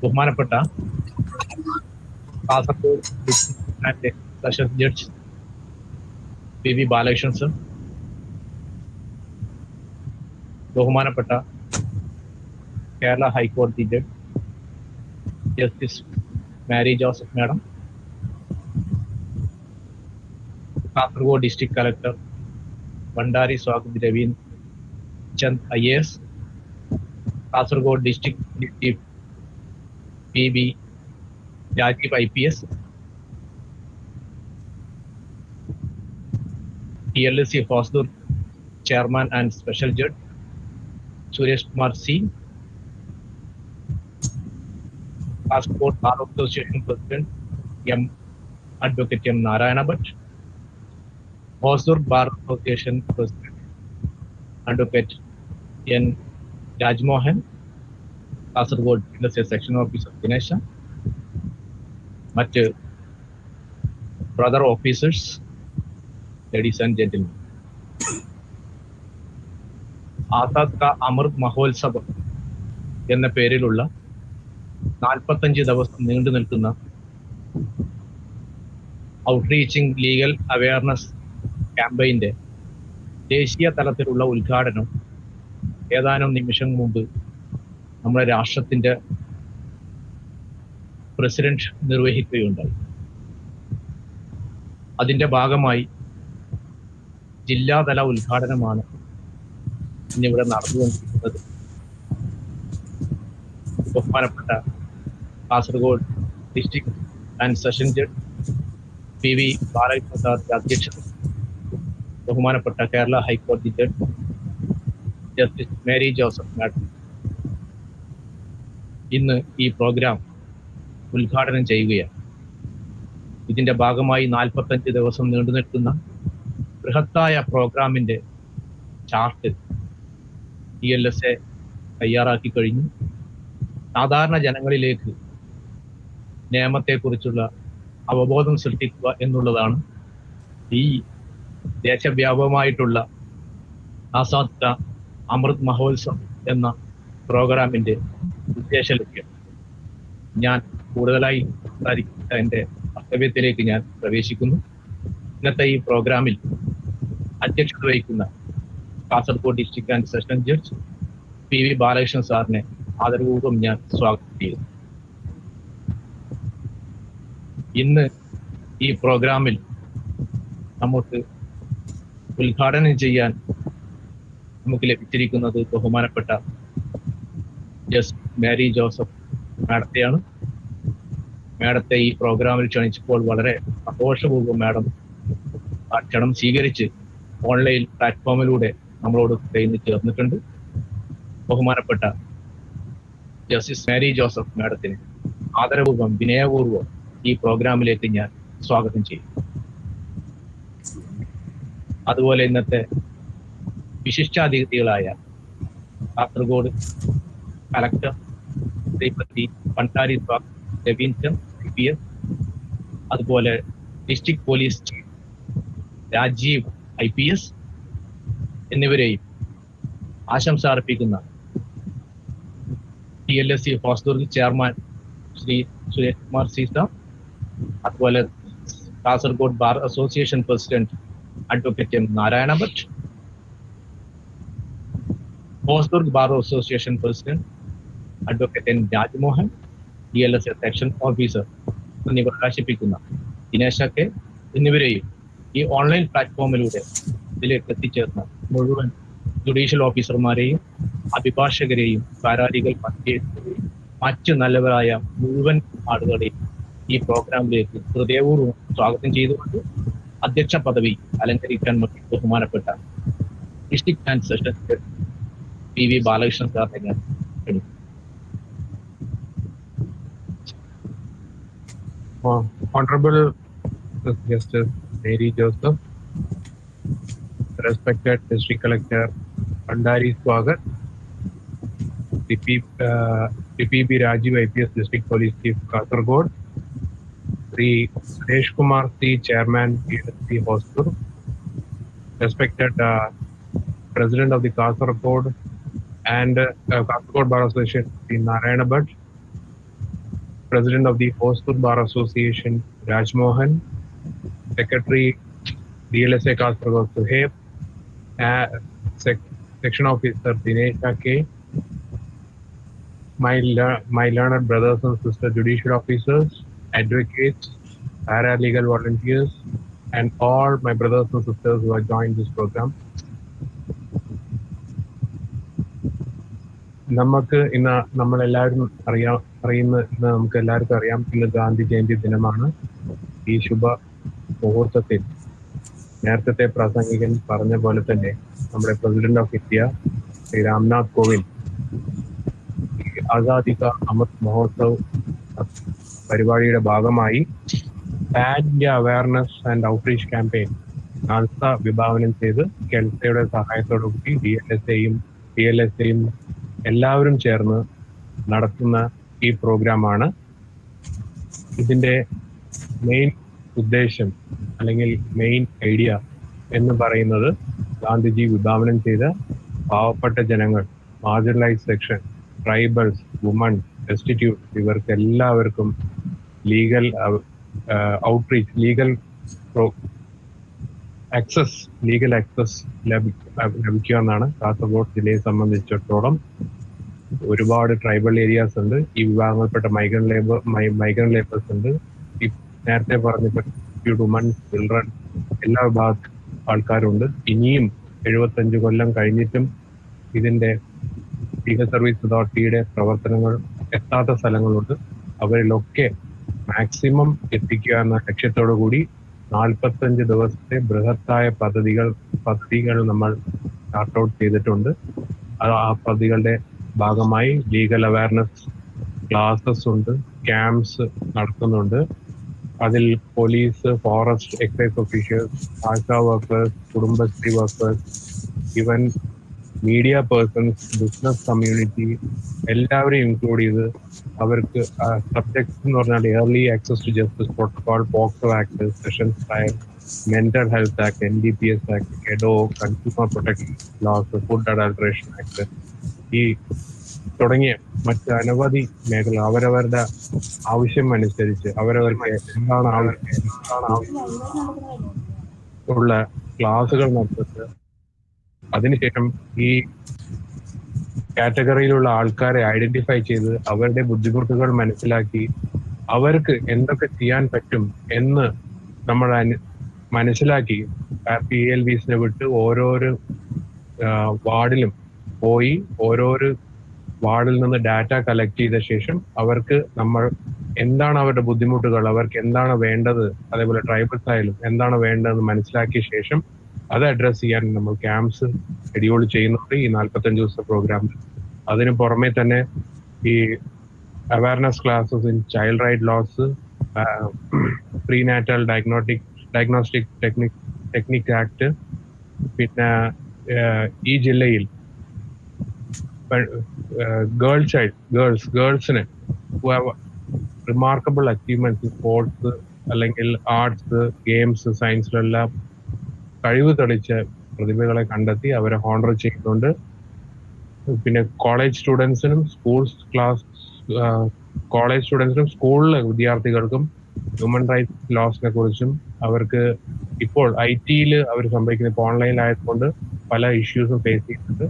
ബഹുമാനപ്പെട്ട Kasaragod district sessions judge P Balakrishnan sir, ബഹുമാനപ്പെട്ട കേരള ഹൈക്കോടതി judge justice Mary Joseph madam, Kasaragod district collector Bhandari Swagat Ravindra Chand IAS, Kasaragod district chief PB Rajeev IPS, TLSC Hosdurg chairman and special judge Suresh Kumar C, Kasaragod bar association president advocate M Narayana Bhat, Hosdurg bar association president advocate N Rajmohan, Kasaragod section officer Dinesha, മറ്റ് brother officers, ladies and gentlemen, Azad ka Amrit Mahotsav എന്ന പേരിലുള്ള 45 ദിവസം നീണ്ടു നിൽക്കുന്ന ഔട്ട്റീച്ചിങ് legal awareness ക്യാമ്പയിന്റെ ദേശീയ തലത്തിലുള്ള ഉദ്ഘാടനം ഏതാനും നിമിഷം മുമ്പ് നമ്മുടെ രാഷ്ട്രത്തിന്റെ പ്രസിഡന്റ് നിർവഹിക്കുകയുണ്ടായി. അതിന്റെ ഭാഗമായി ജില്ലാതല ഉദ്ഘാടനമാണ് ഇന്നിവിടെ നടന്നുകൊണ്ടിരിക്കുന്നത്. ബഹുമാനപ്പെട്ട Kasaragod district and session judge PV Balakrishnan സാറിന്റെ അധ്യക്ഷത, ബഹുമാനപ്പെട്ട കേരള ഹൈക്കോടതി judge justice Mary Joseph madam ഇന്ന് ഈ പ്രോഗ്രാം ഉദ്ഘാടനം ചെയ്യുകയാണ്. ഇതിന്റെ ഭാഗമായി 45 ദിവസം നീണ്ടു നിൽക്കുന്ന ബൃഹത്തായ പ്രോഗ്രാമിന്റെ ചാർട്ട് TLSA തയ്യാറാക്കി കഴിഞ്ഞു. സാധാരണ ജനങ്ങളിലേക്ക് നിയമത്തെക്കുറിച്ചുള്ള അവബോധം സൃഷ്ടിക്കുക എന്നുള്ളതാണ് ഈ ദേശവ്യാപകമായിട്ടുള്ള ആസാദ് കാ അമൃത് മഹോത്സവ് എന്ന പ്രോഗ്രാമിന്റെ ഉദ്ദേശ ലക്ഷ്യം. ഞാൻ കൂടുതലായി സംസാരിക്കുന്ന എൻ്റെ കർത്തവ്യത്തിലേക്ക് ഞാൻ പ്രവേശിക്കുന്നു. ഇന്നത്തെ ഈ പ്രോഗ്രാമിൽ അധ്യക്ഷത വഹിക്കുന്ന Kasaragod district and session judge PV Balakrishnan സാറിനെ ആദരപൂർവ്വം ഞാൻ സ്വാഗതം ചെയ്യുന്നു. ഇന്ന് ഈ പ്രോഗ്രാമിൽ നമുക്ക് ഉദ്ഘാടനം ചെയ്യാൻ നമുക്ക് ലഭിച്ചിരിക്കുന്നത് ബഹുമാനപ്പെട്ട മേരി ജോസഫ് മാഡത്തെയാണ്. മാഡത്തെ ഈ പ്രോഗ്രാമിൽ ക്ഷണിച്ചപ്പോൾ വളരെ സന്തോഷപൂർവ്വം മാഡം ആ ക്ഷണം സ്വീകരിച്ച് ഓൺലൈൻ പ്ലാറ്റ്ഫോമിലൂടെ നമ്മളോട് ഇന്ന് ചേർന്നിട്ടുണ്ട്. ബഹുമാനപ്പെട്ട ജസ്റ്റിസ് മേരി ജോസഫ് മാഡത്തിന് ആദരപൂർവ്വം വിനയപൂർവ്വം ഈ പ്രോഗ്രാമിലേക്ക് ഞാൻ സ്വാഗതം ചെയ്യും. അതുപോലെ ഇന്നത്തെ വിശിഷ്ടാതിഥികളായ കാസർഗോഡ് കളക്ടർ ശ്രീമതി ഭണ്ഡാരി സ്വാഗത് രവീന്ദ്ര IPS, അതുപോലെ district police chief Rajeev IPS എന്നിവരെയും ആശംസ അർപ്പിക്കുന്ന TLSC Hosdurg chairman Shri Suresh Kumar C sir, അതുപോലെ Kasaragod bar association president advocate M Narayana Bhat, Hosdurg bar association president advocate N Rajmohan, TLSA section officer എന്നിവർ പ്രകാശിപ്പിക്കുന്ന ദിനേശ K എന്നിവരെയും ഈ ഓൺലൈൻ പ്ലാറ്റ്ഫോമിലൂടെ ഇതിലേക്ക് എത്തിച്ചേർന്ന മുഴുവൻ ജുഡീഷ്യൽ ഓഫീസർമാരെയും അഭിഭാഷകരെയും പാരാലീഗൽ മധ്യസ്ഥരെയും മറ്റു നല്ലവരായ മുഴുവൻ ആളുകളെയും ഈ പ്രോഗ്രാമിലേക്ക് ഹൃദയപൂർവ്വം സ്വാഗതം ചെയ്തുകൊണ്ട് അധ്യക്ഷ പദവി അലങ്കരിക്കാൻ വേണ്ടി ബഹുമാനപ്പെട്ട district and session PV Balakrishnan സാറിനെ ഞാൻ ക്ഷണിക്കുന്നു. Honorable Justice Mary Joseph, respected District Collector Bhandari Swagat, PB Rajiv IPS District Police Chief Kasaragod, Sri Suresh Kumar C, Chairman TLSC Hostur, respected President of the Kasaragod and Kasaragod Bar Association Sri Narayana Bhatt, President of the Hostur Bar Association, Raj Mohan, Secretary, DLSA Kasaragod Suhaib, Section Officer Dinesh K, my learned brothers and sisters, judicial officers, advocates, paralegal volunteers, and all my brothers and sisters who have joined this program. നമുക്ക് ഇന്ന് നമ്മളെല്ലാവരും നമുക്ക് എല്ലാവർക്കും അറിയാം, ഇന്ന് ഗാന്ധി ജയന്തി ദിനമാണ്. ഈ ശുഭ മുഹൂർത്തത്തിൽ നേരത്തെ പ്രാസംഗികൻ പറഞ്ഞ പോലെ തന്നെ നമ്മുടെ president of India Shri Ramnath Kovind Azadi ka Amrit Mahotsav പരിപാടിയുടെ ഭാഗമായി pan India awareness and outreach campaign NALSA വിഭാവനം ചെയ്ത് കെൽസയുടെ സഹായത്തോടുകൂടി DLSAയും എല്ലാവരും ചേർന്ന് നടത്തുന്ന ഈ പ്രോഗ്രാമാണ്. ഇതിന്റെ മെയിൻ ഉദ്ദേശം അല്ലെങ്കിൽ മെയിൻ ഐഡിയ എന്ന് പറയുന്നത് ഗാന്ധിജി വിഭാവനം ചെയ്ത പാവപ്പെട്ട ജനങ്ങൾ, marginalise section, tribals, woman, destitute, ഇവർക്ക് എല്ലാവർക്കും ലീഗൽ ഔട്ട്റീച്ച്, ലീഗൽ ആക്സസ് ലഭിക്കുക എന്നാണ്. കാസർഗോഡ് ജില്ലയെ സംബന്ധിച്ചിടത്തോളം ഒരുപാട് ട്രൈബൽ ഏരിയാസ് ഉണ്ട്. ഈ വിഭാഗങ്ങളിൽപ്പെട്ട മൈഗ്രന്റ് ലേബേഴ്സ് ഉണ്ട്. ഈ നേരത്തെ പറഞ്ഞ വുമൺ, ചിൽഡ്രൻ, എല്ലാ വിഭാഗ ആൾക്കാരുണ്ട്. ഇനിയും 75 കൊല്ലം കഴിഞ്ഞിട്ടും ഇതിന്റെ ലീഗൽ സർവീസ് അതോറിറ്റിയുടെ പ്രവർത്തനങ്ങൾ എത്താത്ത സ്ഥലങ്ങളുണ്ട്. അവരിലൊക്കെ മാക്സിമം എത്തിക്കുക എന്ന ലക്ഷ്യത്തോടു കൂടി 45 ദിവസത്തെ ബൃഹത്തായ പദ്ധതികൾ നമ്മൾ സ്റ്റാർട്ട് ഔട്ട് ചെയ്തിട്ടുണ്ട്. ആ പദ്ധതികളുടെ ഭാഗമായി ലീഗൽ അവയർനെസ് ക്ലാസസ് ഉണ്ട്, ക്യാമ്പ്സ് നടത്തുന്നുണ്ട്. അതിൽ police, forest, excise officials, Asha workers, Kudumbashree workers, even media persons, business community എല്ലാവരെയും ഇൻക്ലൂഡ് ചെയ്ത് അവർക്ക് സബ്ജക്ട്സ് എന്ന് പറഞ്ഞാൽ early access to justice protocol, POCSO act, sessions trial, mental health act, NDPS act, കെഡോ, consumer protection laws, food adulteration act, ഈ തുടങ്ങിയ മറ്റ് അനവധി മേഖല അവരവരുടെ ആവശ്യം അനുസരിച്ച് അവരവർക്ക് എന്താണ് ഉള്ള ക്ലാസുകൾ നടത്തിട്ട് അതിനുശേഷം ഈ കാറ്റഗറിയിലുള്ള ആൾക്കാരെ ഐഡന്റിഫൈ ചെയ്ത് അവരുടെ ബുദ്ധിമുട്ടുകൾ മനസ്സിലാക്കി അവർക്ക് എന്തൊക്കെ ചെയ്യാൻ പറ്റും എന്ന് നമ്മൾ മനസ്സിലാക്കി PLVസിനെ വിട്ട് ഓരോരോ വാർഡിലും പോയി ഓരോരോ വാർഡിൽ നിന്ന് ഡാറ്റ കളക്ട് ചെയ്ത ശേഷം അവർക്ക് നമ്മൾ എന്താണ് അവരുടെ ബുദ്ധിമുട്ടുകൾ, അവർക്ക് എന്താണ് വേണ്ടത്, അതേപോലെ ട്രൈബൽസ് ആയാലും എന്താണ് വേണ്ടതെന്ന് മനസ്സിലാക്കിയ ശേഷം അത് അഡ്രസ് ചെയ്യാൻ നമ്മൾ ക്യാമ്പ്സ് ഷെഡ്യൂൾ ചെയ്യുന്നുണ്ട് ഈ 45 ദിവസത്തെ പ്രോഗ്രാമിൽ. അതിന് പുറമെ തന്നെ ഈ awareness classes in child right laws, prenatal diagnostic technique act, പിന്നെ ഈ ജില്ലയിൽ ഗേൾസിന് റിമാർക്കബിൾ അച്ചീവ്മെന്റ്സ് സ്പോർട്സ് അല്ലെങ്കിൽ ആർട്സ്, ഗെയിംസ്, സയൻസിലെല്ലാം കഴിവ് തെളിച്ച പ്രതിഭകളെ കണ്ടെത്തി അവരെ ഹോണർ ചെയ്യുന്നുണ്ട്. പിന്നെ കോളേജ് സ്റ്റുഡൻസിനും സ്കൂളിലെ വിദ്യാർത്ഥികൾക്കും ഹ്യൂമൻ റൈറ്റ്സ് ലോസിനെ കുറിച്ചും അവർക്ക് ഇപ്പോൾ IT-യിൽ അവർ സംഭവിക്കുന്ന ഇപ്പോൾ ഓൺലൈനിലായതുകൊണ്ട് പല ഇഷ്യൂസും ഫേസ് ചെയ്യുന്നുണ്ട്,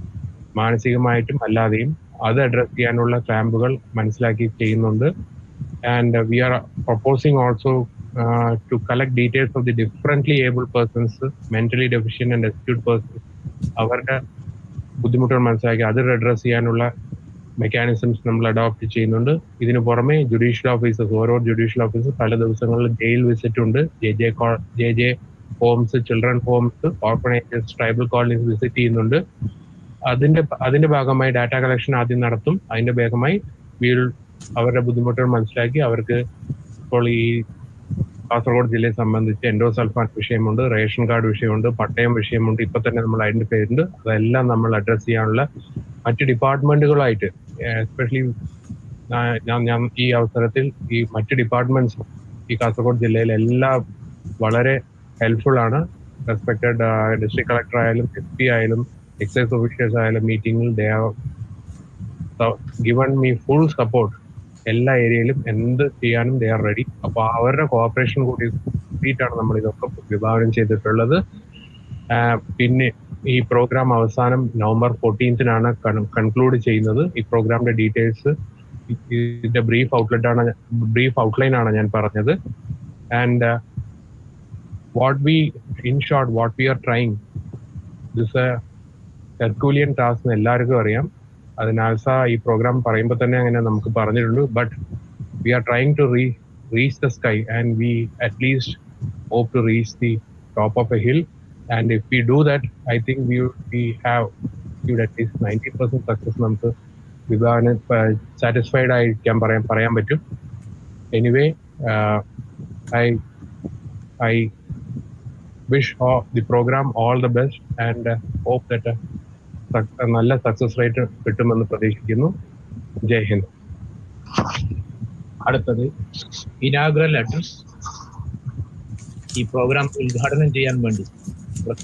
മാനസികമായിട്ടും അല്ലാതെയും. അത് അഡ്രസ് ചെയ്യാനുള്ള ക്യാമ്പുകൾ മനസ്സിലാക്കി ചെയ്യുന്നുണ്ട്. And we are proposing also to collect details of the differently able persons, mentally deficient and destitute persons, അവരുടെ ബുദ്ധിമുട്ടുകൾ മനസ്സിലാക്കി അത് അഡ്രസ് ചെയ്യാനുള്ള മെക്കാനിസംസ് നമ്മൾ അഡോപ്റ്റ് ചെയ്യുന്നുണ്ട്. ഇതിനു പുറമെ ജുഡീഷ്യൽ ഓഫീസേഴ്സ്, ഓരോ ജുഡീഷ്യൽ ഓഫീസേഴ്സ് പല ദിവസങ്ങളിൽ ജയിൽ വിസിറ്റ് ഉണ്ട്. JJ homes, children homes, orphanages, tribal colonies visit ചെയ്യുന്നുണ്ട്. അതിന്റെ ഭാഗമായി ഡാറ്റ കളക്ഷൻ ആദ്യം നടത്തും. അതിന്റെ ഭാഗമായി അവരുടെ ബുദ്ധിമുട്ടുകൾ മനസ്സിലാക്കി അവർക്ക് ഇപ്പോൾ ഈ കാസർഗോഡ് ജില്ലയെ സംബന്ധിച്ച് എൻഡോസൾഫാൻ വിഷയമുണ്ട്, റേഷൻ കാർഡ് വിഷയമുണ്ട്, പട്ടയം വിഷയമുണ്ട്, ഇപ്പൊ തന്നെ നമ്മൾ ഐഡന്റിഫൈ ചെയ്തിട്ടുണ്ട്. അതെല്ലാം നമ്മൾ അഡ്രസ് ചെയ്യാനുള്ള മറ്റ് ഡിപ്പാർട്ട്മെന്റുകളായിട്ട്, എസ്പെഷ്യലി ഞാൻ ഈ അവസരത്തിൽ ഈ മറ്റ് ഡിപ്പാർട്ട്മെന്റ്സ് ഈ കാസർഗോഡ് ജില്ലയിൽ എല്ലാം വളരെ ഹെൽപ്ഫുൾ ആണ്. റെസ്പെക്റ്റഡ് ഡിസ്ട്രിക്ട് കളക്ടർ ആയാലും SP ആയാലും എക്സൈസ് ഓഫീസേഴ്സ് ആയാലും മീറ്റിംഗിൽ they have given me full support എല്ലാ ഏരിയയിലും എന്ത് ചെയ്യാനും ദേ ആർ റെഡി. അപ്പോൾ അവരുടെ കോഓപ്പറേഷൻ കൂടിയിട്ടാണ് നമ്മൾ ഇതൊക്കെ വിഭാവനം ചെയ്തിട്ടുള്ളത്. പിന്നെ ഈ പ്രോഗ്രാം അവസാനം November 14th കൺക്ലൂഡ് ചെയ്യുന്നത്. ഈ പ്രോഗ്രാമിന്റെ ഡീറ്റെയിൽസ്, ഇതിന്റെ ബ്രീഫ് ഔട്ട്ലൈൻ ആണ് ഞാൻ പറഞ്ഞത്. And in short, what we are trying, this a Herculean task എന്ന് എല്ലാവർക്കും അറിയാം. അത് നാസ ഈ പ്രോഗ്രാം പറയുമ്പോൾ തന്നെ അങ്ങനെ നമുക്ക് പറഞ്ഞിട്ടുണ്ട്. But we are trying to reach the sky and we at least hope to reach the top of a hill. And if we do that, I think we at least 90% success നമുക്ക് satisfied ആയിരിക്കാൻ പറയാൻ പറ്റും. Anyway, I wish the program all the best and hope that നല്ല success rate കിട്ടുമെന്ന് പ്രതീക്ഷിക്കുന്നു. ജയ് ഹിന്ദ്. അടുത്തത് inaugural address. ഈ programme ഉദ്ഘാടനം ചെയ്യാൻ വേണ്ടി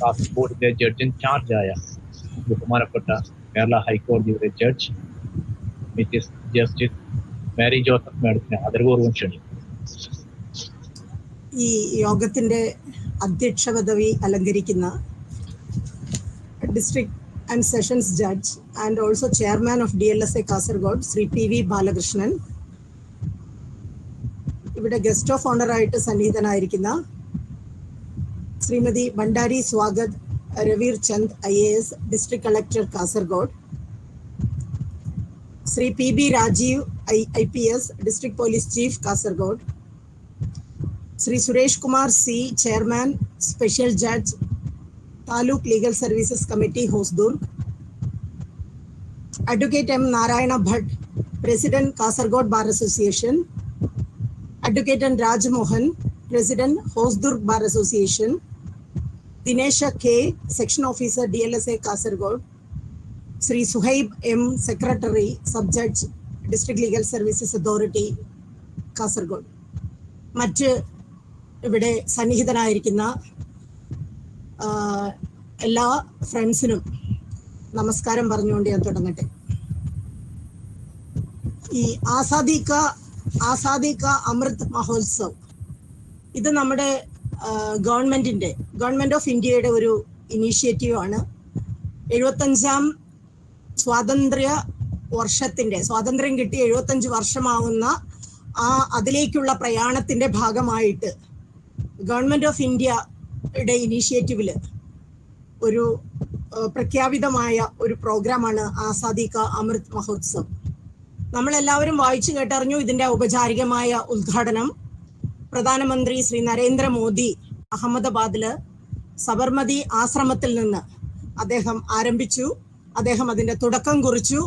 കാസർഗോഡിലെ ജഡ്ജ് ഇൻചാർജായ ബഹുമാനപ്പെട്ട കേരള ഹൈക്കോടതിയുടെ judge Mrs justice Mary Joseph മാഡത്തിനെ ആദരപൂർവ്വം ക്ഷണിക്കും. ഈ യോഗത്തിന്റെ അധ്യക്ഷ പദവി അലങ്കരിക്കുന്ന district and sessions judge and also chairman of DLSA Kasaragod Shri PV Balakrishnan, ഇവിടെ ഗസ്റ്റ് ഓഫ് ഓണർ ആയിട്ട് സന്നിഹിതനായിരിക്കുന്ന Shrimati Bhandari Swagat Ravir Chand IAS district collector Kasaragod, Shri PB Rajeev IPS district police chief Kasaragod, Shri Suresh Kumar C, chairman special judge taluk legal services committee Hosdurg, advocate M. Narayana Bhat, president Kasaragod bar association, advocate N. Rajmohan, president Hosdurg bar association, Dinesha K, section officer DLSA Kasaragod, Shri Suhaib M, secretary sub judge district legal services authority Kasaragod. മറ്റ് ഇവിടെ സന്നിഹിതനായിരിക്കുന്ന എല്ലാ ഫ്രണ്ട്സിനും നമസ്കാരം പറഞ്ഞുകൊണ്ട് ഞാൻ തുടങ്ങട്ടെ. ഈ ആസാദി കാ അമൃത് മഹോത്സവ്, ഇത് നമ്മുടെ ഗവൺമെന്റ് ഓഫ് ഇന്ത്യയുടെ ഒരു ഇനീഷ്യേറ്റീവ് ആണ്. 75ാം സ്വാതന്ത്ര്യം കിട്ടി 75 വർഷമാവുന്ന അതിലേക്കുള്ള പ്രയാണത്തിന്റെ ഭാഗമായിട്ട് ഗവൺമെന്റ് ഓഫ് ഇന്ത്യയുടെ ഇനീഷ്യേറ്റീവില് ഒരു പ്രഖ്യാപിതമായ ഒരു പ്രോഗ്രാമാണ് ആസാദി കാ അമൃത് മഹോത്സവ്. നമ്മളെല്ലാവരും വായിച്ചു കേട്ടറിഞ്ഞു. ഇതിന്റെ ഔപചാരികമായ ഉദ്ഘാടനം പ്രധാനമന്ത്രി ശ്രീ നരേന്ദ്രമോദി അഹമ്മദാബാദില് സബർമതി ആശ്രമത്തിൽ നിന്ന് അദ്ദേഹം ആരംഭിച്ചു. അദ്ദേഹം അതിന്റെ തുടക്കം കുറിച്ചു.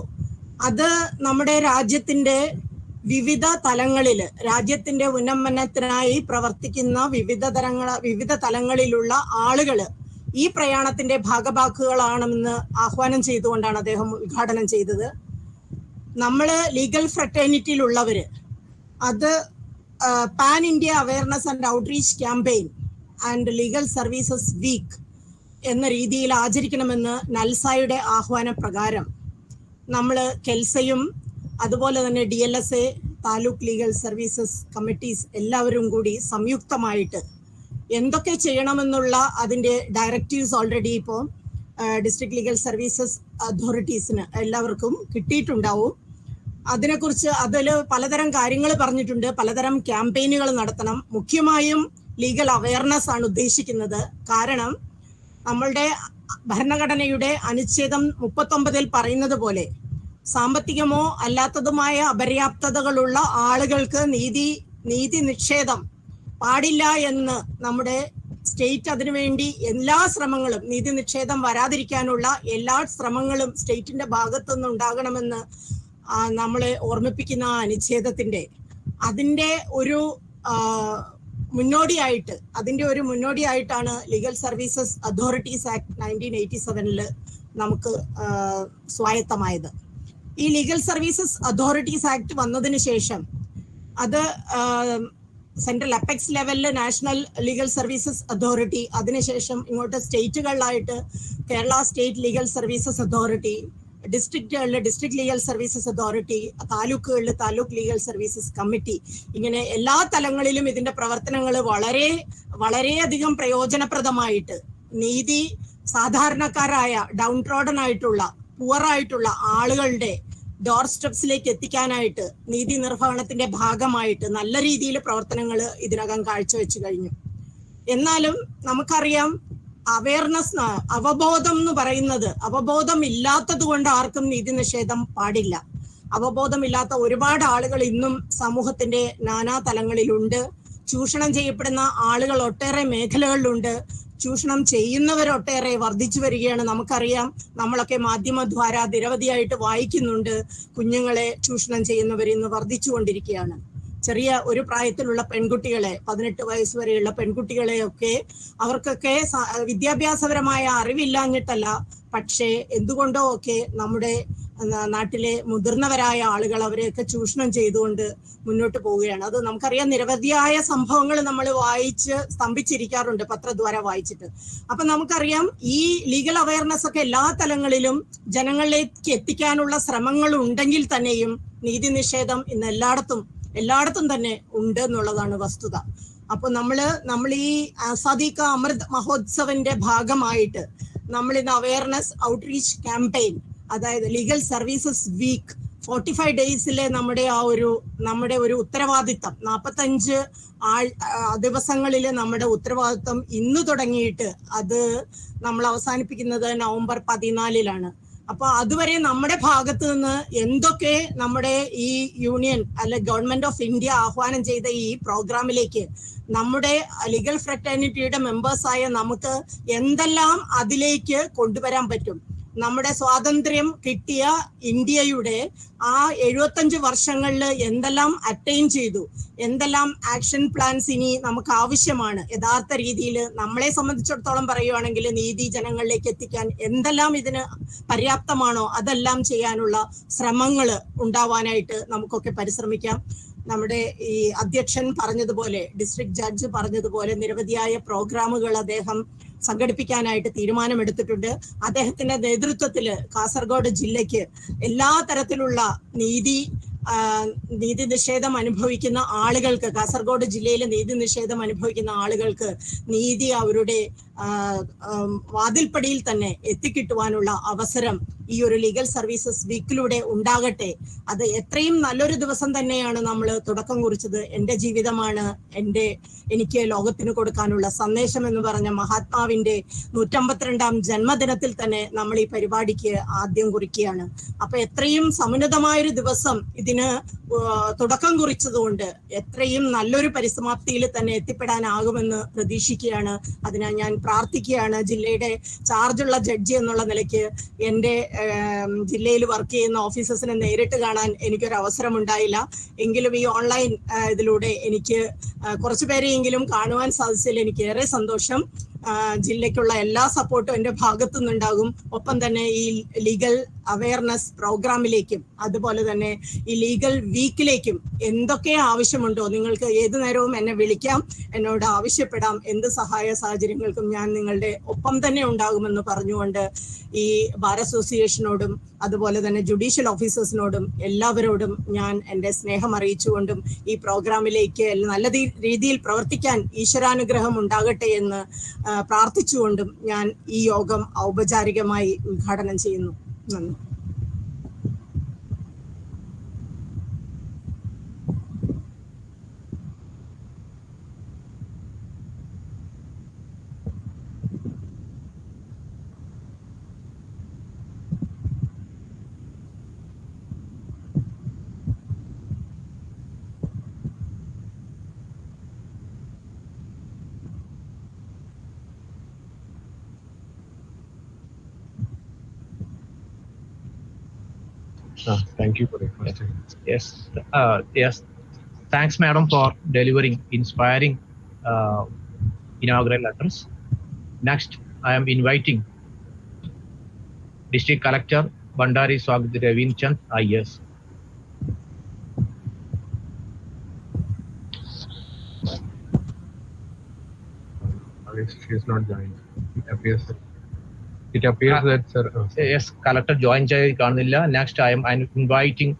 അത് നമ്മുടെ രാജ്യത്തിന്റെ വിവിധ തലങ്ങളിൽ, രാജ്യത്തിന്റെ ഉന്നമനത്തിനായി പ്രവർത്തിക്കുന്ന വിവിധ തലങ്ങളിലുള്ള ആളുകൾ ഈ പ്രയാണത്തിന്റെ ഭാഗഭാക്കുകളാണെന്ന് ആഹ്വാനം ചെയ്തുകൊണ്ടാണ് അദ്ദേഹം ഉദ്ഘാടനം ചെയ്തത്. നമ്മൾ ലീഗൽ ഫ്രട്ടേണിറ്റിയിലുള്ളവര് അത് pan India awareness and outreach campaign and legal services week എന്ന രീതിയിൽ ആചരിക്കണമെന്ന് നൽസായുടെ ആഹ്വാന പ്രകാരം നമ്മൾ കെൽസയും അതുപോലെ തന്നെ DLSA taluk legal services committees എല്ലാവരും കൂടി സംയുക്തമായിട്ട് എന്തൊക്കെ ചെയ്യണമെന്നുള്ള അതിൻ്റെ ഡയറക്റ്റീവ്സ് ഓൾറെഡി ഇപ്പോൾ ഡിസ്ട്രിക്ട് ലീഗൽ സർവീസസ് അതോറിറ്റീസിന് എല്ലാവർക്കും കിട്ടിയിട്ടുണ്ടാവും. അതിനെക്കുറിച്ച് അതിൽ പലതരം കാര്യങ്ങൾ പറഞ്ഞിട്ടുണ്ട്. പലതരം ക്യാമ്പയിനുകൾ നടത്തണം. മുഖ്യമായും ലീഗൽ അവയർനെസ് ആണ് ഉദ്ദേശിക്കുന്നത്. കാരണം നമ്മളുടെ ഭരണഘടനയുടെ അനുച്ഛേദം 39 പറയുന്നത് പോലെ സാമ്പത്തികമോ അല്ലാത്തതുമായ അപര്യാപ്തതകളുള്ള ആളുകൾക്ക് നീതി നിഷേധം പാടില്ല എന്ന് നമ്മുടെ സ്റ്റേറ്റ് അതിനുവേണ്ടി എല്ലാ ശ്രമങ്ങളും, നീതി നിഷേധം വരാതിരിക്കാനുള്ള എല്ലാ ശ്രമങ്ങളും സ്റ്റേറ്റിന്റെ ഭാഗത്തുനിന്ന് ഉണ്ടാകണമെന്ന് നമ്മളെ ഓർമ്മിപ്പിക്കുന്ന അനുച്ഛേദത്തിന്റെ അതിന്റെ ഒരു മുന്നോടിയായിട്ടാണ് ലീഗൽ സർവീസസ് അതോറിറ്റീസ് ആക്ട് 1987 നമുക്ക് സ്വായത്തമായത്. ഈ ലീഗൽ സർവീസസ് അതോറിറ്റീസ് ആക്ട് വന്നതിന് ശേഷം അത് സെൻട്രൽ അപ്പെക്സ് ലെവലില് നാഷണൽ ലീഗൽ സർവീസസ് അതോറിറ്റി, അതിനുശേഷം ഇങ്ങോട്ട് സ്റ്റേറ്റുകളിലായിട്ട് Kerala state legal services authority, ഡിസ്ട്രിക്റ്റുകളിൽ ഡിസ്ട്രിക്ട് ലീഗൽ സർവീസസ് അതോറിറ്റി, താലൂക്കുകളിൽ താലൂക്ക് ലീഗൽ സർവീസസ് കമ്മിറ്റി, ഇങ്ങനെ എല്ലാ തലങ്ങളിലും ഇതിന്റെ പ്രവർത്തനങ്ങൾ വളരെയധികം പ്രയോജനപ്രദമായിട്ട് നീതി സാധാരണക്കാരായ ഡൗൺ ട്രോഡൻ ആയിട്ടുള്ള പുവറായിട്ടുള്ള ആളുകളുടെ ഡോർ സ്റ്റെപ്സിലേക്ക് എത്തിക്കാനായിട്ട് നീതി നിർവഹണത്തിന്റെ ഭാഗമായിട്ട് നല്ല രീതിയിൽ പ്രവർത്തനങ്ങൾ ഇതിനകം കാഴ്ചവെച്ചു കഴിഞ്ഞു. എന്നാലും നമുക്കറിയാം, അവബോധം എന്ന് പറയുന്നത്, അവബോധം ഇല്ലാത്തത് കൊണ്ട് ആർക്കും നീതി നിഷേധം പാടില്ല. അവബോധമില്ലാത്ത ഒരുപാട് ആളുകൾ ഇന്നും സമൂഹത്തിന്റെ നാനാ തലങ്ങളിലുണ്ട്. ചൂഷണം ചെയ്യപ്പെടുന്ന ആളുകൾ ഒട്ടേറെ മേഖലകളിലുണ്ട്. ചൂഷണം ചെയ്യുന്നവരൊട്ടേറെ വർദ്ധിച്ചു വരികയാണ്. നമുക്കറിയാം, നമ്മളൊക്കെ മാധ്യമദ്വാര നിരവധിയായിട്ട് വായിക്കുന്നുണ്ട്. കുഞ്ഞുങ്ങളെ ചൂഷണം ചെയ്യുന്നവർ ഇന്ന് വർദ്ധിച്ചുകൊണ്ടിരിക്കുകയാണ്. ചെറിയ ഒരു പ്രായത്തിലുള്ള പെൺകുട്ടികളെ, 18 വയസ്സ് വരെയുള്ള പെൺകുട്ടികളെയൊക്കെ, അവർക്കൊക്കെ വിദ്യാഭ്യാസപരമായ അറിവില്ലാഞ്ഞിട്ടല്ല, പക്ഷേ എന്തുകൊണ്ടോ ഒക്കെ നമ്മുടെ നാട്ടിലെ മുതിർന്നവരായ ആളുകൾ അവരെയൊക്കെ ചൂഷണം ചെയ്തുകൊണ്ട് മുന്നോട്ട് പോവുകയാണ്. അത് നമുക്കറിയാം, നിരവധിയായ സംഭവങ്ങൾ നമ്മൾ വായിച്ച് സ്തംഭിച്ചിരിക്കാറുണ്ട് പത്രദ്വാര വായിച്ചിട്ട്. അപ്പൊ നമുക്കറിയാം, ഈ ലീഗൽ അവയർനെസ് ഒക്കെ എല്ലാ തലങ്ങളിലും ജനങ്ങളിലേക്ക് എത്തിക്കാനുള്ള ശ്രമങ്ങൾ ഉണ്ടെങ്കിൽ തന്നെയും നീതി നിഷേധം ഇന്ന് എല്ലായിടത്തും തന്നെ ഉണ്ട് എന്നുള്ളതാണ് വസ്തുത. അപ്പൊ നമ്മൾ ഈ ആസാദി കാ അമൃത് മഹോത്സവിന്റെ ഭാഗമായിട്ട് നമ്മൾ ഇന്ന് അവയർനെസ് ഔട്ട്റീച്ച് ക്യാമ്പയിൻ, അതായത് ലീഗൽ സർവീസസ് വീക്ക് 45 ഡേയ്സിലെ നമ്മുടെ ഒരു ഉത്തരവാദിത്തം, 45 ദിവസങ്ങളിലെ നമ്മുടെ ഉത്തരവാദിത്തം ഇന്ന് തുടങ്ങിയിട്ട് അത് നമ്മൾ അവസാനിപ്പിക്കുന്നത് നവംബർ 14-ലാണ്. അപ്പൊ അതുവരെ നമ്മുടെ ഭാഗത്ത് നിന്ന് എന്തൊക്കെ നമ്മുടെ ഈ യൂണിയൻ ഗവൺമെന്റ് ഓഫ് ഇന്ത്യ ആഹ്വാനം ചെയ്ത ഈ പ്രോഗ്രാമിലേക്ക് നമ്മുടെ ലീഗൽ ഫ്രറ്റേണിറ്റിയുടെ മെമ്പേഴ്സായ നമുക്ക് എന്തെല്ലാം അതിലേക്ക് കൊണ്ടുവരാൻ പറ്റും, നമ്മുടെ സ്വാതന്ത്ര്യം കിട്ടിയ ഇന്ത്യയുടെ ആ 75 വർഷങ്ങളിൽ എന്തെല്ലാം അറ്റൈൻ ചെയ്തു, എന്തെല്ലാം ആക്ഷൻ പ്ലാൻസ് ഇനി നമുക്ക് ആവശ്യമാണ്, യഥാർത്ഥ രീതിയിൽ നമ്മളെ സംബന്ധിച്ചിടത്തോളം പറയുവാണെങ്കിൽ നീതി ജനങ്ങളിലേക്ക് എത്തിക്കാൻ എന്തെല്ലാം ഇതിന് പര്യാപ്തമാണോ അതെല്ലാം ചെയ്യാനുള്ള ശ്രമങ്ങൾ ഉണ്ടാവാനായിട്ട് നമുക്കൊക്കെ പരിശ്രമിക്കാം. നമ്മുടെ ഈ അധ്യക്ഷൻ പറഞ്ഞതുപോലെ, ഡിസ്ട്രിക്ട് ജഡ്ജ് പറഞ്ഞതുപോലെ, നിരവധിയായ പ്രോഗ്രാമുകൾ അദ്ദേഹം സംഘടിപ്പിക്കാനായിട്ട് തീരുമാനമെടുത്തിട്ടുണ്ട്. അദ്ദേഹത്തിന്റെ നേതൃത്വത്തിൽ കാസർഗോഡ് ജില്ലയ്ക്ക് എല്ലാ തരത്തിലുള്ള നീതി നിഷേധം അനുഭവിക്കുന്ന ആളുകൾക്ക്, കാസർഗോഡ് ജില്ലയിൽ നീതി നിഷേധം അനുഭവിക്കുന്ന ആളുകൾക്ക് നീതി അവരുടെ വാതിൽപ്പടിയിൽ തന്നെ എത്തിക്കിട്ടുവാനുള്ള അവസരം ഈ ഒരു ലീഗൽ സർവീസസ് വീക്കിലൂടെ ഉണ്ടാകട്ടെ. അത് എത്രയും നല്ലൊരു ദിവസം തന്നെയാണ് നമ്മൾ തുടക്കം കുറിച്ചത്. എൻ്റെ ജീവിതമാണ് എനിക്ക് ലോകത്തിന് കൊടുക്കാനുള്ള സന്ദേശം എന്ന് പറഞ്ഞ മഹാത്മാവിന്റെ 152-ാം ജന്മദിനത്തിൽ തന്നെ നമ്മൾ ഈ പരിപാടിക്ക് ആദ്യം കുറിക്കുകയാണ്. അപ്പൊ എത്രയും സമുന്നതമായൊരു ദിവസം ഇതിന് തുടക്കം കുറിച്ചതുകൊണ്ട് എത്രയും നല്ലൊരു പരിസമാപ്തിയിൽ തന്നെ എത്തിപ്പെടാനാകുമെന്ന് പ്രതീക്ഷിക്കുകയാണ്. അതിനാൽ ഞാൻ പ്രാർത്ഥിക്കുകയാണ്. ജില്ലയുടെ ചാർജുള്ള ജഡ്ജി എന്നുള്ള നിലയ്ക്ക് എൻ്റെ ജില്ലയിൽ വർക്ക് ചെയ്യുന്ന ഓഫീസേഴ്സിനെ നേരിട്ട് കാണാൻ എനിക്കൊരു അവസരം ഉണ്ടായില്ല. എങ്കിലും ഈ ഓൺലൈൻ ഇതിലൂടെ എനിക്ക് കുറച്ചുപേരെയെങ്കിലും കാണുവാൻ സാധിച്ചതിൽ എനിക്ക് ഏറെ സന്തോഷം. ജില്ലയ്ക്കുള്ള എല്ലാ സപ്പോർട്ടും എൻ്റെ ഭാഗത്തു നിന്നുണ്ടാകും. ഒപ്പം തന്നെ ഈ ലീഗൽ അവയർനെസ് പ്രോഗ്രാമിലേക്കും അതുപോലെ തന്നെ ഈ ലീഗൽ വീക്കിലേക്കും എന്തൊക്കെ ആവശ്യമുണ്ടോ നിങ്ങൾക്ക് ഏതു നേരവും എന്നെ വിളിക്കാം, എന്നോട് ആവശ്യപ്പെടാം. എന്ത് സഹായ സാഹചര്യങ്ങൾക്കും ഞാൻ നിങ്ങളുടെ ഒപ്പം തന്നെ ഉണ്ടാകുമെന്ന് പറഞ്ഞുകൊണ്ട് ഈ ബാർ അസോസിയേഷനോടും അതുപോലെ തന്നെ ജുഡീഷ്യൽ ഓഫീസേഴ്സിനോടും എല്ലാവരോടും ഞാൻ എൻ്റെ സ്നേഹം അറിയിച്ചുകൊണ്ടും ഈ പ്രോഗ്രാമിലേക്ക് നല്ല രീതിയിൽ പ്രവർത്തിക്കാൻ ഈശ്വരാനുഗ്രഹം ഉണ്ടാകട്ടെ എന്ന് പ്രാർത്ഥിച്ചുകൊണ്ടും ഞാൻ ഈ യോഗം ഔപചാരികമായി ഉദ്ഘാടനം ചെയ്യുന്നു. നന്ദി. Thank you for the question. Yes. Thanks, madam, for delivering inspiring inaugural address. Next, I am inviting District Collector Bandari Swagati Ravin Chand, IAS. She is not joined. Appears It appears that, sir. Yes, collector join ചെയ്ത് കാണുന്നില്ല. Next I am inviting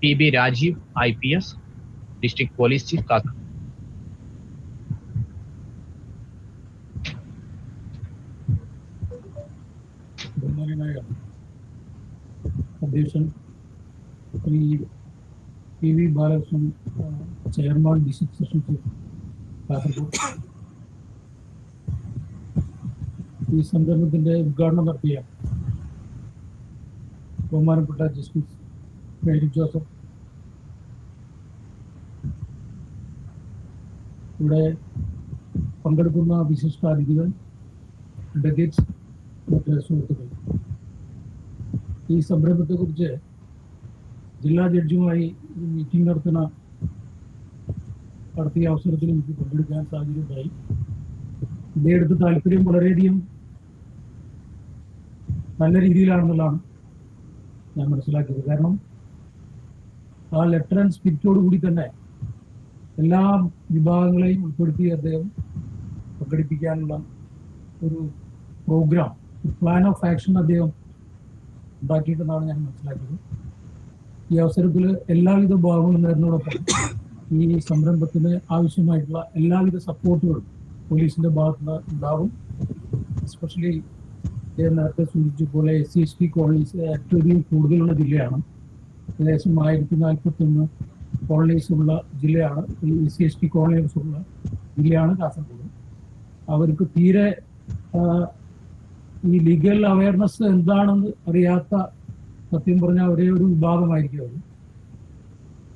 PB Rajiv, IPS, District Police Chief, Kasaragod. ബഹുമാനായ അധ്യക്ഷൻ Shri PV Balakrishnan, chairman district session chief Kasaragod, ഈ സംരംഭത്തിന്റെ ഉദ്ഘാടനം നടത്തിയ ബഹുമാനപ്പെട്ട justice Mary Joseph, ഇവിടെ പങ്കെടുക്കുന്ന വിശിഷ്ടാതിഥികൾ, ഡെലിഗേറ്റ്സ്, മറ്റ് സുഹൃത്തുക്കൾ, ഈ സംരംഭത്തെക്കുറിച്ച് ജില്ലാ ജഡ്ജിയുമായി ഒരു മീറ്റിംഗ് നടത്തിയ അവസരത്തിൽ എനിക്ക് പങ്കെടുക്കാൻ സാഹചര്യമുണ്ടായി. ഇതേടുത്ത് താല്പര്യം വളരെയധികം നല്ല രീതിയിലാണെന്നുള്ളതാണ് ഞാൻ മനസ്സിലാക്കിയത്. കാരണം ആ ലെറ്റർ ആൻഡ് സ്പിരിറ്റോട് കൂടി തന്നെ എല്ലാ വിഭാഗങ്ങളെയും ഉൾപ്പെടുത്തി അദ്ദേഹം പങ്കെടുപ്പിക്കാനുള്ള ഒരു പ്രോഗ്രാം, പ്ലാൻ ഓഫ് ആക്ഷൻ അദ്ദേഹം ഉണ്ടാക്കിയിട്ടെന്നാണ് ഞാൻ മനസ്സിലാക്കിയത്. ഈ അവസരത്തിൽ എല്ലാവിധ ഭാഗങ്ങളും നേരുന്നതോടൊപ്പം ഈ സംരംഭത്തിന് ആവശ്യമായിട്ടുള്ള എല്ലാവിധ സപ്പോർട്ടുകളും പോലീസിന്റെ ഭാഗത്തുനിന്ന് ഉണ്ടാകും. എസ്പെഷ്യലി നേരത്തെ സൂചിപ്പിച്ച പോലെ SC/ST കോളനീസ് ഏറ്റവും കൂടുതലുള്ള ജില്ലയാണ്. ഏകദേശം 1041 കോളനീസ് ഉള്ള ജില്ലയാണ്, ഈ SC/ST കോളനീസ് ഉള്ള ജില്ലയാണ് കാസർഗോഡ്. അവർക്ക് തീരെ ഈ ലീഗൽ അവയർനെസ് എന്താണെന്ന് അറിയാത്ത, സത്യം പറഞ്ഞാൽ ഒരേ ഒരു വിഭാഗമായിരിക്കും അവർ.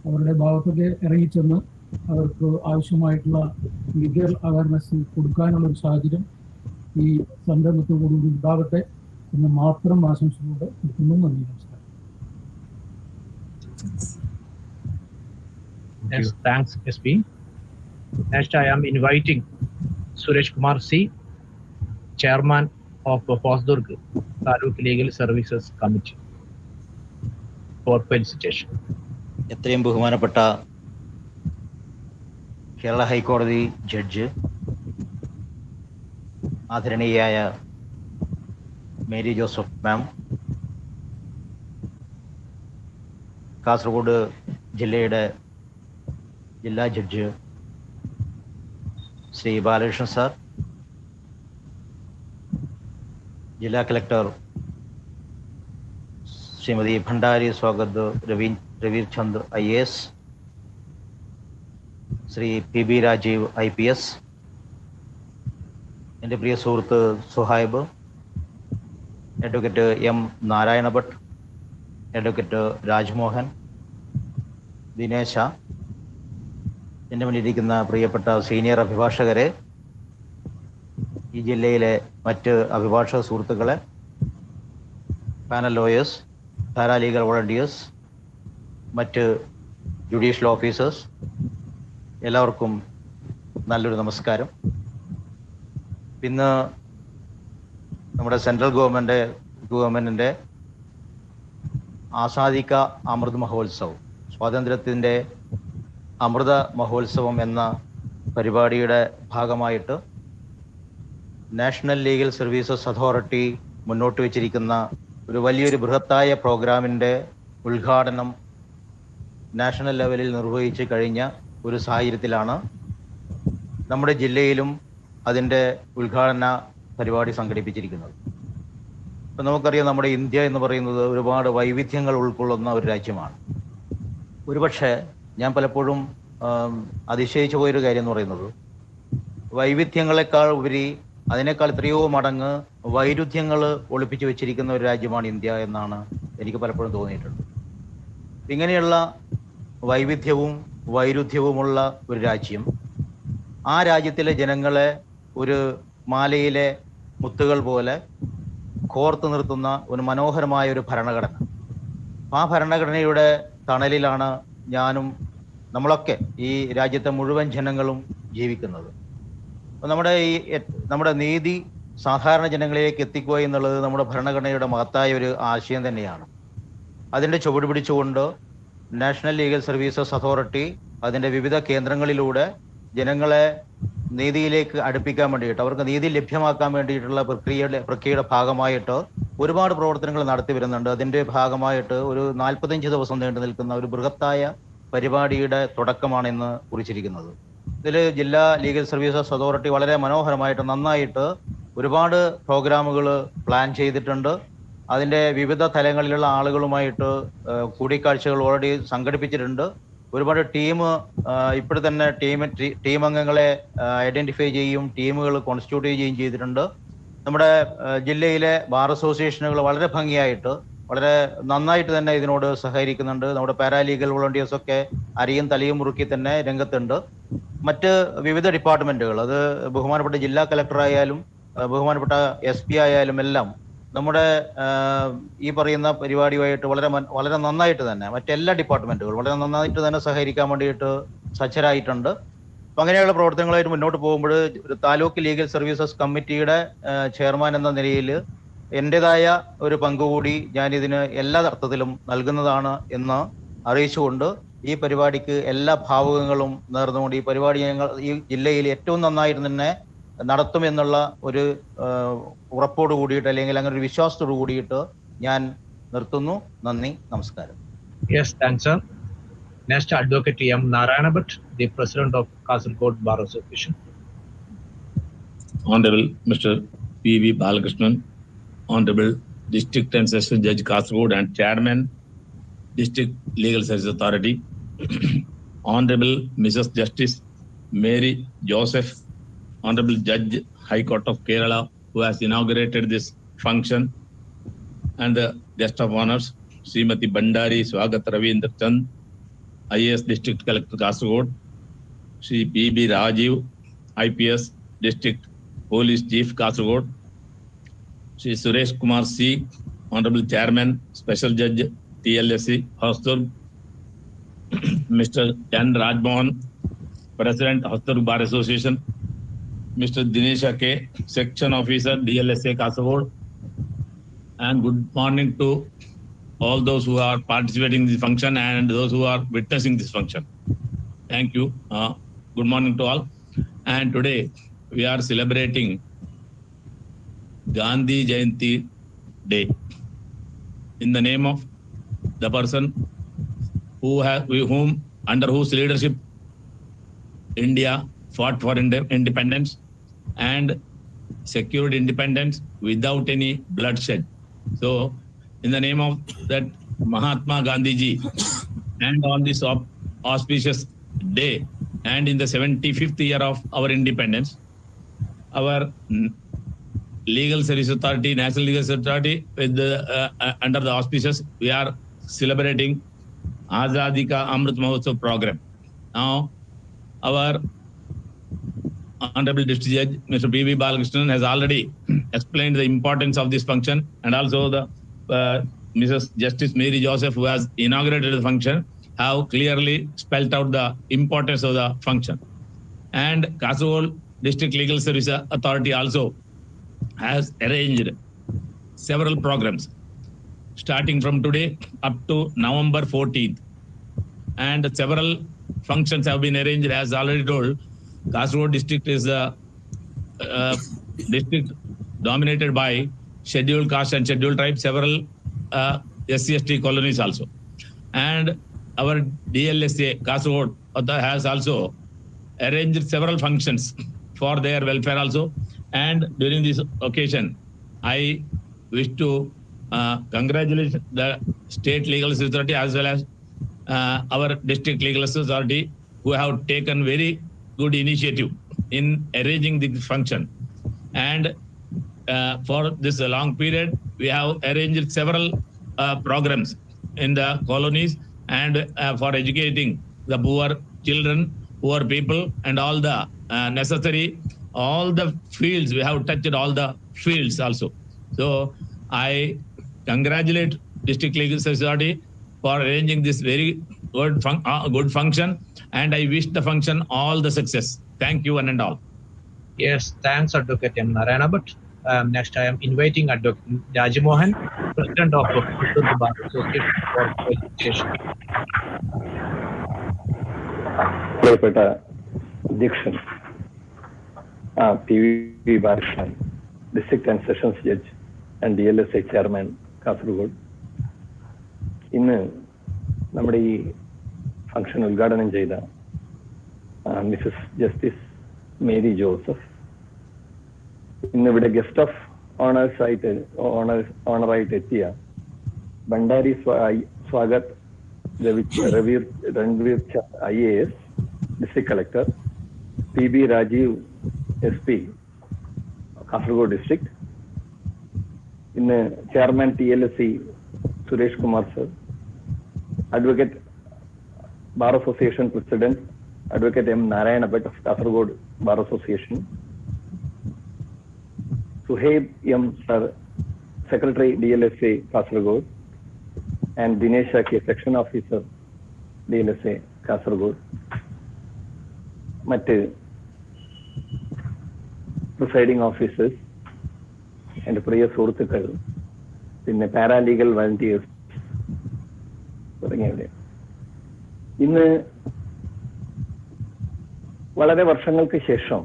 അവരുടെ ഭാഗത്തൊക്കെ ഇറങ്ങിച്ചെന്ന് അവർക്ക് ആവശ്യമായിട്ടുള്ള ലീഗൽ അവയർനെസ് കൊടുക്കാനുള്ള ഒരു സാഹചര്യം ഈ സംരംഭത്തോടുകൂടി ഉണ്ടാകട്ടെ എന്ന് മാത്രം ആശംസയോടെ നിർത്തുന്നു. നന്ദി, നമസ്കാരം. Yes, thanks, SP. Next, I am inviting Suresh Kumar C, Chairman of Hosdurg Taluk Legal Services Committee, for felicitation. എത്രയും ബഹുമാനപ്പെട്ട കേരള ഹൈക്കോടതി ജഡ്ജ്, ആദരണീയായ മേരി ജോസഫ് മാം, കാസർഗോഡ് ജില്ലയുടെ ജില്ലാ ജഡ്ജ് ശ്രീ ബാലകൃഷ്ണൻ സാർ, ജില്ലാ collector Shrimati Bhandari Swagat Ravir Chand IAS, Shri PB Rajeev IPS, എൻ്റെ പ്രിയ സുഹൃത്ത് Suhaib, advocate M Narayana Bhat, advocate Rajmohan, Dinesha, എൻ്റെ മുന്നിലിരിക്കുന്ന പ്രിയപ്പെട്ട സീനിയർ അഭിഭാഷകരെ, ഈ ജില്ലയിലെ മറ്റ് അഭിഭാഷക സുഹൃത്തുക്കളെ, പാനൽ ലോയേഴ്സ്, പാരാലീഗൽ വോളണ്ടിയേഴ്സ്, മറ്റ് ജുഡീഷ്യൽ ഓഫീസേഴ്സ്, എല്ലാവർക്കും നല്ലൊരു നമസ്കാരം. ഇന്ന് നമ്മുടെ സെൻട്രൽ ഗവൺമെൻറ്റിൻ്റെ ആസാദി കാ അമൃത് മഹോത്സവ്, സ്വാതന്ത്ര്യത്തിൻ്റെ അമൃത മഹോത്സവം എന്ന പരിപാടിയുടെ ഭാഗമായിട്ട് നാഷണൽ ലീഗൽ സർവീസസ് അതോറിറ്റി മുന്നോട്ട് വെച്ചിരിക്കുന്ന ഒരു വലിയൊരു ബൃഹത്തായ പ്രോഗ്രാമിൻ്റെ ഉദ്ഘാടനം നാഷണൽ ലെവലിൽ നിർവഹിച്ച് കഴിഞ്ഞ ഒരു സാഹചര്യത്തിലാണ് നമ്മുടെ ജില്ലയിലും അതിൻ്റെ ഉദ്ഘാടന പരിപാടി സംഘടിപ്പിച്ചിരിക്കുന്നത്. ഇപ്പം നമുക്കറിയാം, നമ്മുടെ ഇന്ത്യ എന്ന് പറയുന്നത് ഒരുപാട് വൈവിധ്യങ്ങൾ ഉൾക്കൊള്ളുന്ന ഒരു രാജ്യമാണ്. ഒരുപക്ഷെ ഞാൻ പലപ്പോഴും അതിശയിച്ചു പോയൊരു കാര്യം എന്ന് പറയുന്നത്, വൈവിധ്യങ്ങളെക്കാൾ ഉപരി അതിനേക്കാൾ എത്രയോ മടങ്ങ് വൈരുദ്ധ്യങ്ങൾ ഒളിപ്പിച്ചു വെച്ചിരിക്കുന്ന ഒരു രാജ്യമാണ് ഇന്ത്യ എന്നാണ് എനിക്ക് പലപ്പോഴും തോന്നിയിട്ടുണ്ട്. ഇങ്ങനെയുള്ള വൈവിധ്യവും വൈരുദ്ധ്യവുമുള്ള ഒരു രാജ്യം, ആ രാജ്യത്തിലെ ജനങ്ങളെ ഒരു മാലയിലെ മുത്തുകൾ പോലെ കോർത്തു നിർത്തുന്ന ഒരു മനോഹരമായ ഒരു ഭരണഘടന. ആ ഭരണഘടനയുടെ തണലിലാണ് ഞാനും നമ്മളൊക്കെ ഈ രാജ്യത്തെ മുഴുവൻ ജനങ്ങളും ജീവിക്കുന്നത്. അപ്പോൾ നമ്മുടെ നീതി സാധാരണ ജനങ്ങളിലേക്ക് എത്തിക്കുക എന്നുള്ളത് നമ്മുടെ ഭരണഘടനയുടെ മഹത്തായ ഒരു ആശയം തന്നെയാണ്. അതിൻ്റെ ചുവട് പിടിച്ചുകൊണ്ട് നാഷണൽ ലീഗൽ സർവീസസ് അതോറിറ്റി അതിൻ്റെ വിവിധ കേന്ദ്രങ്ങളിലൂടെ ജനങ്ങളെ നീതിയിലേക്ക് അടുപ്പിക്കാൻ വേണ്ടിയിട്ട്, അവർക്ക് നീതി ലഭ്യമാക്കാൻ വേണ്ടിയിട്ടുള്ള പ്രക്രിയയുടെ ഭാഗമായിട്ട് ഒരുപാട് പ്രവർത്തനങ്ങൾ നടത്തി വരുന്നുണ്ട്. അതിൻ്റെ ഭാഗമായിട്ട് ഒരു 45 ദിവസം നീണ്ടു നിൽക്കുന്ന ഒരു ബൃഹത്തായ പരിപാടിയുടെ തുടക്കമാണ് ഇന്ന് കുറിച്ചിരിക്കുന്നത്. ഇതിൽ ജില്ലാ ലീഗൽ സർവീസസ് അതോറിറ്റി വളരെ മനോഹരമായിട്ട് നന്നായിട്ട് ഒരുപാട് പ്രോഗ്രാമുകൾ പ്ലാൻ ചെയ്തിട്ടുണ്ട്. അതിൻ്റെ വിവിധ തലങ്ങളിലുള്ള ആളുകളുമായിട്ട് കൂടിക്കാഴ്ചകൾ ഓൾറെഡി സംഘടിപ്പിച്ചിട്ടുണ്ട്. ഒരുപാട് ഇപ്പോൾ തന്നെ ടീം അംഗങ്ങളെ ഐഡന്റിഫൈ ചെയ്യും, ടീമുകൾ കോൺസ്റ്റിറ്റ്യൂട്ട് ചെയ്യുകയും ചെയ്തിട്ടുണ്ട്. നമ്മുടെ ജില്ലയിലെ ബാർ അസോസിയേഷനുകൾ വളരെ ഭംഗിയായിട്ട് വളരെ നന്നായിട്ട് തന്നെ ഇതിനോട് സഹകരിക്കുന്നുണ്ട്. നമ്മുടെ പാരാലീഗൽ വോളണ്ടിയേഴ്സൊക്കെ അരിയും തലയും മുറുക്കി തന്നെ രംഗത്തുണ്ട്. മറ്റ് വിവിധ ഡിപ്പാർട്ട്മെന്റുകൾ, അത് ബഹുമാനപ്പെട്ട ജില്ലാ കളക്ടറായാലും ബഹുമാനപ്പെട്ട SP ആയാലും എല്ലാം നമ്മുടെ ഈ പറയുന്ന പരിപാടിയുമായിട്ട് വളരെ നന്നായിട്ട് തന്നെ മറ്റെല്ലാ ഡിപ്പാർട്ട്മെന്റുകളും വളരെ നന്നായിട്ട് തന്നെ സഹകരിക്കാൻ വേണ്ടിയിട്ട് സജ്ജരായിട്ടുണ്ട്. അപ്പം അങ്ങനെയുള്ള പ്രവർത്തനങ്ങളായിട്ട് മുന്നോട്ട് പോകുമ്പോൾ ഒരു താലൂക്ക് ലീഗൽ സർവീസസ് കമ്മിറ്റിയുടെ ചെയർമാൻ എന്ന നിലയിൽ എൻ്റെതായ ഒരു പങ്കുകൂടി ഞാനിതിന് എല്ലാ അർത്ഥത്തിലും നൽകുന്നതാണ് എന്ന് അറിയിച്ചുകൊണ്ട് ഈ പരിപാടിക്ക് എല്ലാ ഭാവുകങ്ങളും നേർന്നുകൊണ്ട് ഈ പരിപാടി ഞങ്ങൾ ഈ ജില്ലയിൽ ഏറ്റവും നന്നായിട്ട് തന്നെ നടത്തുമെന്നുള്ള ഒരു ഉറപ്പോട് കൂടിയിട്ട്, അല്ലെങ്കിൽ അങ്ങനെ ഒരു വിശ്വാസത്തോട് കൂടിയിട്ട് ഞാൻ നിർത്തുന്നു. നന്ദി, നമസ്കാരം. Yes, thanks, sir. Next, Advocate M. Narayana Bhatt, the President of Kasaragod Bar Association. Honorable Mr. P.V. Balakrishnan, Honorable District and Session Judge Kasaragod and Chairman, District Legal Services Authority, Honorable Mrs. Justice Mary Joseph, Honorable Judge High Court of Kerala, who has inaugurated this function, and the guest of honors, Srimati Bandari Swagat Ravindra Chand, IAS District Collector Kasaragod, Sri P.B. Rajiv, IPS District Police Chief Kasaragod, Sri Suresh Kumar C, Honorable Chairman, Special Judge TLSC Hostur, Mr. Chan Rajmohan, President Hostur Bar Association, Mr. Dinesha K, Section Officer DLSA Kasaragod, and good morning to all those who are participating in this function and those who are witnessing this function. Thank you. Good morning to all. And today we are celebrating Gandhi Jayanti Day in the name of the person under whose leadership India fought for independence and secured independence without any bloodshed. So, in the name of that Mahatma Gandhi ji, and on this auspicious day, and in the 75th year of our independence, our Legal Service Authority, National Legal Service Authority, with under the auspicious, we are celebrating Azadi Ka Amrit Mahotsav program. Now, our Honorable District Judge, Mr. P.V. Balakrishnan, has already explained the importance of this function, and also the Mrs. Justice Mary Joseph, who has inaugurated the function, have clearly spelled out the importance of the function. And Kasaragod District Legal Service Authority also has arranged several programs starting from today up to November 14th. And several functions have been arranged. As already told, Kasaragod district is a district dominated by scheduled caste and scheduled tribes, several SC/ST colonies also. And our DLSA Kasaragod has also arranged several functions for their welfare also. And during this occasion, I wish to congratulate the State Legal Service Authority as well as our District Legal Service Authority, who have taken very good initiative in arranging this function. And for this long period, we have arranged several programs in the colonies and for educating the poor children, poor people, and all the necessary, all the fields. We have touched all the fields also. So I congratulate District Legal Service Authority for arranging this very good function, and I wish the function all the success. Thank you one and all. Yes, thanks, Advocate M. Narayana Bhatt. Next, I am inviting Advocate Rajmohan, President of Hostur Bar Association, for presentation. പ്രിയപ്പെട്ട അധ്യക്ഷൻ, PV Balakrishnan, District and Sessions Judge and DLSA Chairman, Kasaragod. ഇന്ന് നമ്മുടെ ഈ function ഉദ്ഘാടനം ചെയ്ത Mrs justice Mary Joseph, ഇന്നിവിടെ guest of ഓണറായിട്ട് എത്തിയ Bhandari Swagat Ranvir IAS, district collector, PB Rajeev SP, Kasaragod district, ഇന്ന് chairman TLSC Suresh Kumar sir, advocate bar association president advocate M. Narayana Bhat of Kasaragod bar association, Suhaib M. Sir, secretary DLSA Kasaragod, and Dinesh Shaki, section officer DLSA Kasaragod, മറ്റ് presiding officers, എൻ്റെ പ്രിയ സുഹൃത്തുക്കൾ, പിന്നെ paralegal volunteers തുടങ്ങിയവരെ, ഇന്ന് വളരെ വർഷങ്ങൾക്ക് ശേഷം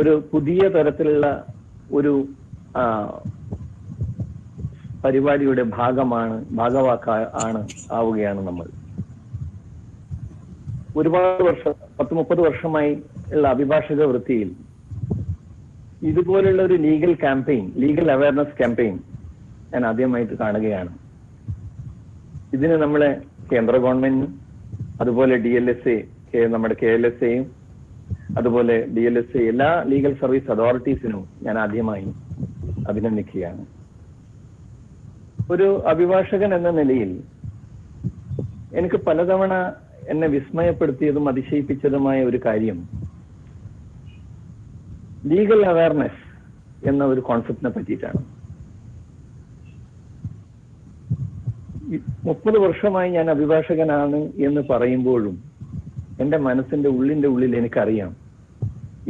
ഒരു പുതിയ തരത്തിലുള്ള ഒരു പരിപാടിയുടെ ആവുകയാണ് നമ്മൾ. ഒരുപാട് വർഷം, 10-30 വർഷമായി ഉള്ള അഭിഭാഷക വൃത്തിയിൽ ഇതുപോലുള്ള ഒരു ലീഗൽ അവയർനെസ് ക്യാമ്പയിൻ ഞാൻ ആദ്യമായിട്ട് കാണുകയാണ്. ഇതിന് നമ്മളെ കേന്ദ്ര ഗവൺമെന്റിനും അതുപോലെ DLSA, നമ്മുടെ KLSAയും അതുപോലെ DLSA എല്ലാ ലീഗൽ സർവീസ് അതോറിറ്റീസിനും ഞാൻ ആദ്യമായി അഭിനന്ദിക്കുകയാണ്. ഒരു അഭിഭാഷകൻ എന്ന നിലയിൽ എനിക്ക് പലതവണ എന്നെ വിസ്മയപ്പെടുത്തിയതും അതിശയിപ്പിച്ചതുമായ ഒരു കാര്യം ലീഗൽ അവയർനെസ് എന്ന ഒരു കോൺസെപ്റ്റിനെ പറ്റിയിട്ടാണ്. 30 വർഷമായി ഞാൻ അഭിഭാഷകനാണ് എന്ന് പറയുമ്പോഴും എൻ്റെ മനസ്സിന്റെ ഉള്ളിൽ എനിക്കറിയാം,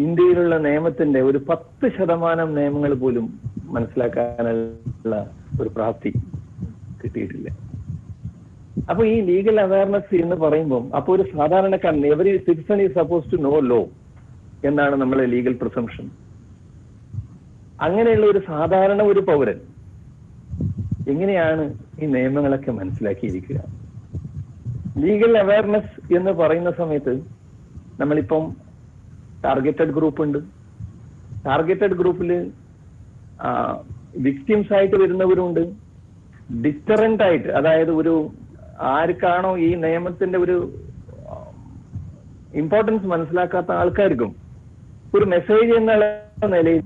ഇന്ത്യയിലുള്ള നിയമത്തിന്റെ ഒരു 10% നിയമങ്ങൾ പോലും മനസ്സിലാക്കാനുള്ള ഒരു പ്രാപ്തി കിട്ടിയിട്ടില്ല. അപ്പൊ ഈ ലീഗൽ അവയർനെസ് എന്ന് പറയുമ്പോൾ അപ്പൊ ഒരു സാധാരണക്കാരൻ, every citizen is suppose to know law എന്നാണ് നമ്മളെ ലീഗൽ പ്രിസംഷൻ. അങ്ങനെയുള്ള ഒരു സാധാരണ ഒരു പൗരൻ എങ്ങനെയാണ് ഈ നിയമങ്ങളൊക്കെ മനസ്സിലാക്കിയിരിക്കുക? ലീഗൽ അവയർനെസ് എന്ന് പറയുന്ന സമയത്ത് നമ്മളിപ്പം ടാർഗറ്റഡ് ഗ്രൂപ്പ് ഉണ്ട്. ടാർഗറ്റഡ് ഗ്രൂപ്പിൽ വിക്ടിംസ് ആയിട്ട് വരുന്നവരുണ്ട്, ഡിറ്ററന്റ് ആയിട്ട്, അതായത് ഒരു ആർക്കാണോ ഈ നിയമത്തിന്റെ ഒരു ഇമ്പോർട്ടൻസ് മനസ്സിലാക്കാത്ത ആൾക്കാർക്കും ഒരു മെസ്സേജ് എന്നുള്ള നിലയിൽ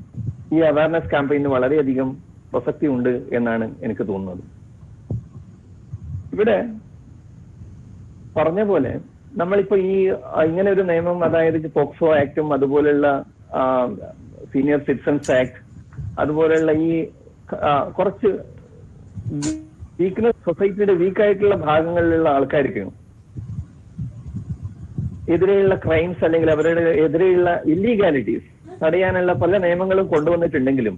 ഈ അവയർനെസ് ക്യാമ്പയിന് വളരെയധികം പ്രസക്തി ഉണ്ട് എന്നാണ് എനിക്ക് തോന്നുന്നത്. ഇവിടെ പറഞ്ഞ പോലെ നമ്മളിപ്പോ ഇങ്ങനെ ഒരു നിയമം, അതായത് പോക്സോ ആക്ടും അതുപോലെയുള്ള സീനിയർ സിറ്റിസൺസ് ആക്ട്, അതുപോലെയുള്ള ഈ കുറച്ച് വീക്ക്നെസ്, സൊസൈറ്റിയുടെ വീക്കായിട്ടുള്ള ഭാഗങ്ങളിലുള്ള ആൾക്കാർക്ക് എതിരെയുള്ള ക്രൈംസ് അല്ലെങ്കിൽ അവരുടെ എതിരെയുള്ള ഇല്ലീഗാലിറ്റീസ് തടയാനുള്ള പല നിയമങ്ങളും കൊണ്ടുവന്നിട്ടുണ്ടെങ്കിലും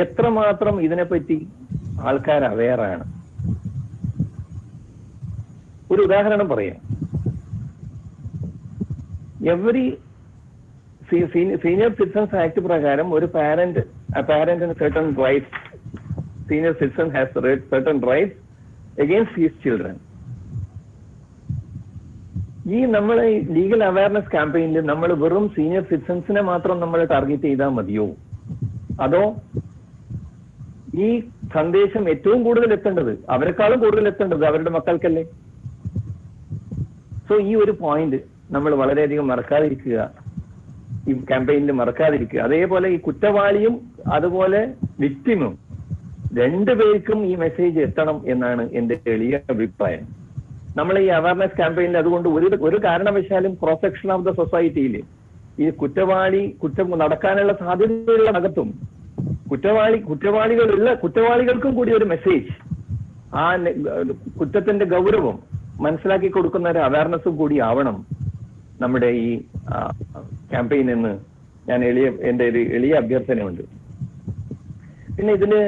എത്രമാത്രം ഇതിനെപ്പറ്റി ആൾക്കാർ അവെയറാണ്? ഒരു ഉദാഹരണം പറയാം. എവറി സീനിയർ സിറ്റിസൺസ് ആക്ട് പ്രകാരം ഒരു പാരന്റിന് certain rights, senior citizen has certain rights against his children. ഈ നമ്മളെ ലീഗൽ അവയർനെസ് ക്യാമ്പയിനിൽ നമ്മൾ വെറും സീനിയർ സിറ്റിസൺസിനെ മാത്രം നമ്മൾ ടാർഗറ്റ് ചെയ്താൽ മതിയോ? അതോ ഈ സന്ദേശം ഏറ്റവും കൂടുതൽ എത്തേണ്ടത്, അവരെക്കാളും കൂടുതൽ എത്തേണ്ടത് അവരുടെ മക്കൾക്കല്ലേ? സോ ഈ ഒരു പോയിന്റ് നമ്മൾ വളരെയധികം മറക്കാതിരിക്കുക, ഈ ക്യാമ്പയിനിൽ മറക്കാതിരിക്കുക. അതേപോലെ ഈ കുറ്റവാളിയും അതുപോലെ വിക്ടിമും രണ്ടുപേർക്കും ഈ മെസ്സേജ് എത്തണം എന്നാണ് എൻ്റെ എളിയ അഭിപ്രായം. നമ്മൾ ഈ അവയർനെസ് ക്യാമ്പയിനിൽ അതുകൊണ്ട് ഒരു കാരണവശാലും ക്രോസ് സെക്ഷൻ ഓഫ് ദ സൊസൈറ്റിയിൽ ഈ കുറ്റം നടക്കാനുള്ള സാധ്യതയുള്ള അകത്തും കുറ്റവാളികൾക്കും കൂടി ഒരു മെസ്സേജ്, ആ കുറ്റത്തിന്റെ ഗൗരവം മനസ്സിലാക്കി കൊടുക്കുന്ന ഒരു അവയർനെസ്സും കൂടി ആവണം നമ്മുടെ ഈ ക്യാമ്പയിൻ എന്ന് എൻ്റെ ഒരു എളിയ അഭ്യർത്ഥനയുണ്ട്. പിന്നെ ഇതിന്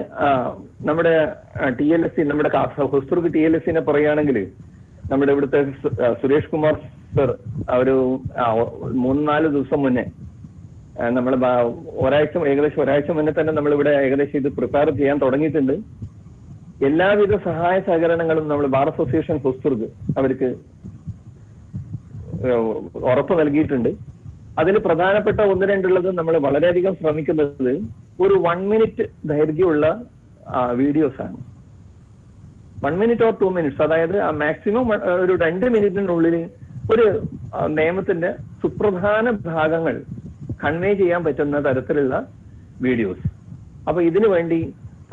നമ്മുടെ TLSC, നമ്മുടെ ഹൊസ്ദുർഗ് TLSCനെ പറയുകയാണെങ്കിൽ നമ്മുടെ ഇവിടുത്തെ സുരേഷ് കുമാർ സർ ഒരു 3-4 ദിവസം മുന്നേ നമ്മൾ ഏകദേശം ഒരാഴ്ച മുന്നേ തന്നെ നമ്മളിവിടെ ഏകദേശം ഇത് പ്രിപ്പയർ ചെയ്യാൻ തുടങ്ങിയിട്ടുണ്ട്. എല്ലാവിധ സഹായ സഹകരണങ്ങളും നമ്മൾ ബാർ അസോസിയേഷൻ ഹൊസ്ദുർഗ് അവർക്ക് ഉറപ്പ് നൽകിയിട്ടുണ്ട്. അതിൽ പ്രധാനപ്പെട്ട ഒന്ന് രണ്ടുള്ളത് നമ്മൾ വളരെയധികം ശ്രമിക്കുന്നത് ഒരു 1 മിനിറ്റ് ദൈർഘ്യമുള്ള വീഡിയോസ് ആണ്. 1 മിനിറ്റ് ഓർ 2 മിനിറ്റ്സ്, അതായത് മാക്സിമം ഒരു 2 മിനിറ്റിനുള്ളിൽ ഒരു നിയമത്തിന്റെ സുപ്രധാന ഭാഗങ്ങൾ കൺവേ ചെയ്യാൻ പറ്റുന്ന തരത്തിലുള്ള വീഡിയോസ്. അപ്പൊ ഇതിനു വേണ്ടി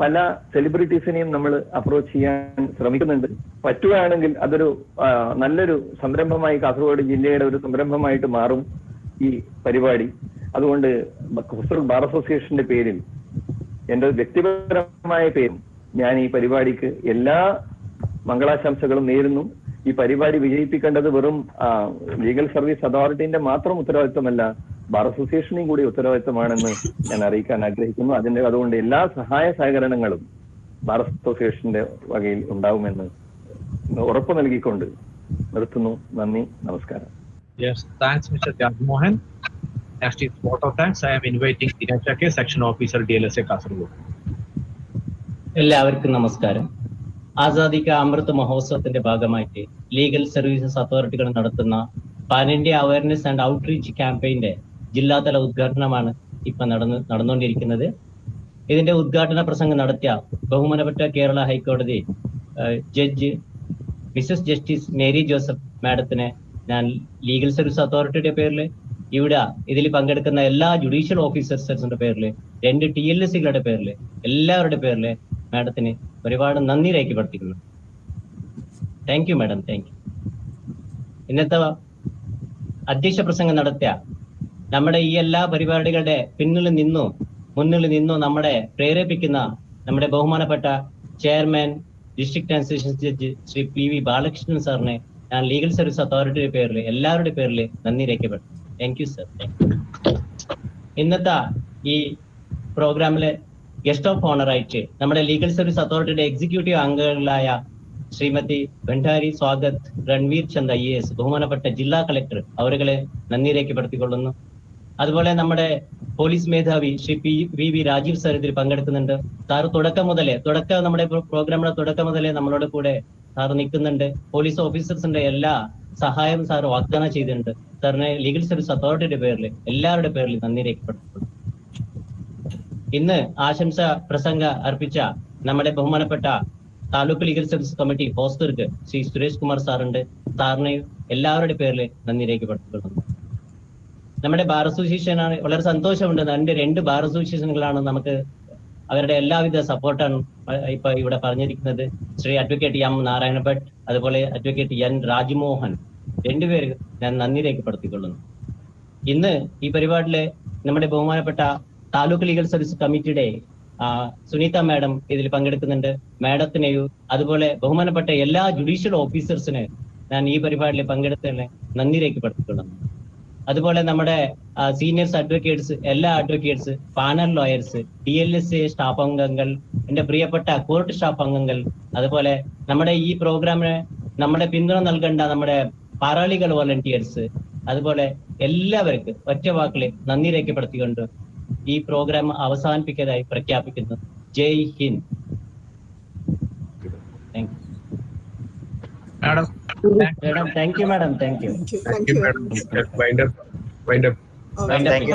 പല സെലിബ്രിറ്റീസിനെയും നമ്മൾ അപ്രോച്ച് ചെയ്യാൻ ശ്രമിക്കുന്നുണ്ട്. പറ്റുകയാണെങ്കിൽ അതൊരു നല്ലൊരു സംരംഭമായി കാസർഗോഡ് ജില്ലയുടെ ഒരു സംരംഭമായിട്ട് മാറും ഈ പരിപാടി. അതുകൊണ്ട് ഹൊസ്ദുർഗ് ബാർ അസോസിയേഷന്റെ പേരിൽ, എന്റെ വ്യക്തിപരമായ പേരും ഞാൻ ഈ പരിപാടിക്ക് എല്ലാ മംഗളാശംസകളും നേരുന്നു. ഈ പരിപാടി വിജയിപ്പിക്കേണ്ടത് വെറും ലീഗൽ സർവീസ് അതോറിറ്റിന്റെ മാത്രം ഉത്തരവാദിത്വമല്ല, ബാർ അസോസിയേഷനെയും കൂടി ഉത്തരവാദിത്വമാണെന്ന് ഞാൻ അറിയിക്കാൻ ആഗ്രഹിക്കുന്നു. അതുകൊണ്ട് എല്ലാ സഹായ സഹകരണങ്ങളും ബാർ അസോസിയേഷന്റെ വകയിൽ ഉണ്ടാവുമെന്ന് ഉറപ്പ് നൽകിക്കൊണ്ട് നിർത്തുന്നു. നന്ദി, നമസ്കാരം. Yes, thanks, Mr. Jagmohan. Next is vote of thanks. I am inviting Dinesh K, Section Officer, DLSA Kasaragod. എല്ലാവർക്കും നമസ്കാരം. ആസാദി കാ അമൃത് മഹോത്സവത്തിന്റെ ഭാഗമായിട്ട് ലീഗൽ സർവീസസ് അതോറിറ്റികൾ നടത്തുന്ന pan India awareness and outreach ക്യാമ്പയിന്റെ ജില്ലാതല ഉദ്ഘാടനമാണ് ഇപ്പൊ നടന്നുകൊണ്ടിരിക്കുന്നത്. ഇതിന്റെ ഉദ്ഘാടന പ്രസംഗം നടത്തിയ ബഹുമാനപ്പെട്ട കേരള ഹൈക്കോടതി judge Mrs justice Mary Joseph മാഡത്തിനെ ഞാൻ ലീഗൽ സർവീസ് അതോറിറ്റിയുടെ പേരിൽ, ഇവിടെ ഇതിൽ പങ്കെടുക്കുന്ന എല്ലാ ജുഡീഷ്യൽ ഓഫീസേഴ്സിന്റെ പേരിൽ, 2 TLSകളുടെ പേരിൽ, എല്ലാവരുടെ പേരിൽ മാഡത്തിന് ഒരുപാട് നന്ദി രേഖപ്പെടുത്തിക്കുന്നു. Thank you madam, thank you. ഇന്നത്തെ അധ്യക്ഷ പ്രസംഗം നടത്തിയ നമ്മുടെ ഈ എല്ലാ പരിപാടികളുടെ മുന്നിൽ നിന്നോ നമ്മളെ പ്രേരിപ്പിക്കുന്ന നമ്മുടെ ബഹുമാനപ്പെട്ട chairman district and sessions judge Shri PV Balakrishnan സാറിനെ ഞാൻ ലീഗൽ സർവീസ് അതോറിറ്റിയുടെ പേരിൽ, എല്ലാവരുടെ പേരിൽ നന്ദി രേഖപ്പെടുത്തും. Thank you sir. ഇന്നത്തെ ഈ പ്രോഗ്രാമിലെ ഗസ്റ്റ് ഓഫ് ഓണർ ആയിട്ട് നമ്മുടെ ലീഗൽ സർവീസ് അതോറിറ്റിയുടെ എക്സിക്യൂട്ടീവ് അംഗങ്ങളായ ശ്രീമതി ഭണ്ഡാരി സ്വാഗത് രൺവീർ ചന്ദ് IAS, ബഹുമാനപ്പെട്ട ജില്ലാ കളക്ടർ, അവരുകളെ നന്ദി രേഖപ്പെടുത്തിക്കൊള്ളുന്നു. അതുപോലെ നമ്മുടെ പോലീസ് മേധാവി ശ്രീ PV രാജീവ് സാർ ഇതിൽ പങ്കെടുക്കുന്നുണ്ട്. സാർ നമ്മുടെ പ്രോഗ്രാമിന്റെ തുടക്കം മുതലേ നമ്മളോട് കൂടെ സാർ നിൽക്കുന്നുണ്ട്. പോലീസ് ഓഫീസേഴ്സിന്റെ എല്ലാ സഹായം സാർ വാഗ്ദാനം ചെയ്തിട്ടുണ്ട്. സാറിനെ ലീഗൽ സർവീസ് അതോറിറ്റിയുടെ പേരിൽ, എല്ലാവരുടെ പേരിൽ നന്ദി രേഖപ്പെടുത്തുന്നു. ഇന്ന് ആശംസ പ്രസംഗ അർപ്പിച്ച നമ്മുടെ ബഹുമാനപ്പെട്ട taluk legal service committee Hosdurg Shri Suresh Kumar സാറുണ്ട്. സാറിനെ എല്ലാവരുടെ പേരിൽ നന്ദി രേഖപ്പെടുത്തുന്നു. നമ്മുടെ ബാർ അസോസിയേഷനാണ്, വളരെ സന്തോഷമുണ്ട്. എൻ്റെ 2 ബാർ അസോസിയേഷനുകളാണ് നമുക്ക് അവരുടെ എല്ലാവിധ സപ്പോർട്ടാണ് ഇപ്പൊ ഇവിടെ പറഞ്ഞിരിക്കുന്നത്. ശ്രീ അഡ്വക്കേറ്റ് M നാരായണ ഭട്ട്, അതുപോലെ അഡ്വക്കേറ്റ് N രാജ്മോഹൻ, 2 പേര് ഞാൻ നന്ദി രേഖപ്പെടുത്തിക്കൊള്ളുന്നു. ഇന്ന് ഈ പരിപാടിയിലെ നമ്മുടെ ബഹുമാനപ്പെട്ട താലൂക്ക് ലീഗൽ സർവീസ് കമ്മിറ്റിയുടെ സുനീത മാഡം ഇതിൽ പങ്കെടുക്കുന്നുണ്ട്. മാഡത്തിനെയും അതുപോലെ ബഹുമാനപ്പെട്ട എല്ലാ ജുഡീഷ്യൽ ഓഫീസേഴ്സിനെ ഞാൻ ഈ പരിപാടിയിൽ പങ്കെടുത്തതിനെ നന്ദി രേഖപ്പെടുത്തിക്കൊള്ളുന്നു. അതുപോലെ നമ്മുടെ സീനിയേഴ്സ് അഡ്വക്കേറ്റ്സ്, എല്ലാ advocates, panel lawyers, DLSA staff അംഗങ്ങൾ, എന്റെ പ്രിയപ്പെട്ട കോർട്ട് സ്റ്റാഫ് അംഗങ്ങൾ, അതുപോലെ നമ്മുടെ ഈ പ്രോഗ്രാമിന് നമ്മുടെ പിന്തുണ നൽകേണ്ട നമ്മുടെ പാരാലീഗൽ വോളണ്ടിയേഴ്സ്, അതുപോലെ എല്ലാവർക്കും ഒറ്റ വാക്കിൽ നന്ദി രേഖപ്പെടുത്തിക്കൊണ്ട് ഈ പ്രോഗ്രാം അവസാനിപ്പിക്കുന്നതായി പ്രഖ്യാപിക്കുന്നു. Jai Hind. Thank you Madam, thank you madam. Thank you. Thank you, madam. Wind up. Okay.